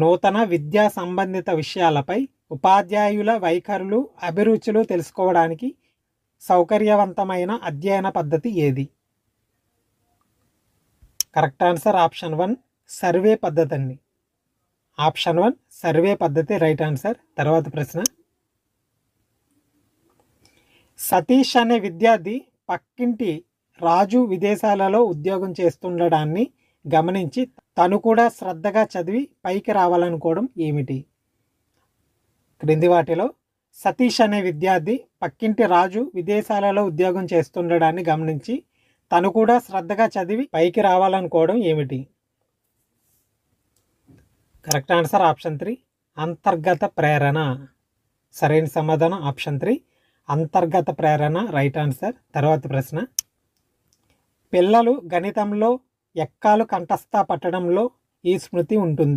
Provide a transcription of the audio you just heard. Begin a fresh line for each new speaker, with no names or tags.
నూతన విద్యా సంబంధిత విషయాలపై ఉపాధ్యాయుల వైఖరులు, అభిరుచులు తెలుసుకోవడానికి సౌకర్యవంతమైన అధ్యయన పద్ధతి ఏది? కరెక్ట్ ఆన్సర్ ఆప్షన్ 1 సర్వే పద్ధతి అండి. ఆప్షన్ 1 సర్వే పద్ధతి రైట్ ఆన్సర్. తర్వాత ప్రశ్న, సతీష్ అనే విద్యార్థి పక్కింటి రాజు విదేశాలలో ఉద్యోగం చేస్తుండడాన్ని గమనించి తను కూడా శ్రద్ధగా చదివి పైకి రావాలనుకోవడం ఏమిటి? క్రింది వాటిలో సతీష్ అనే విద్యార్థి పక్కింటి రాజు విదేశాలలో ఉద్యోగం చేస్తుండడాన్ని గమనించి తను కూడా శ్రద్ధగా చదివి పైకి రావాలనుకోవడం ఏమిటి? కరెక్ట్ ఆన్సర్ ఆప్షన్ 3 అంతర్గత ప్రేరణ. సరైన సమాధానం ఆప్షన్ 3 అంతర్గత ప్రేరణ రైట్ ఆన్సర్. తర్వాత ప్రశ్న, పిల్లలు గణితంలో ఎక్కాలు కంఠస్థ పట్టడంలో ఈ స్మృతి ఉంటుంది.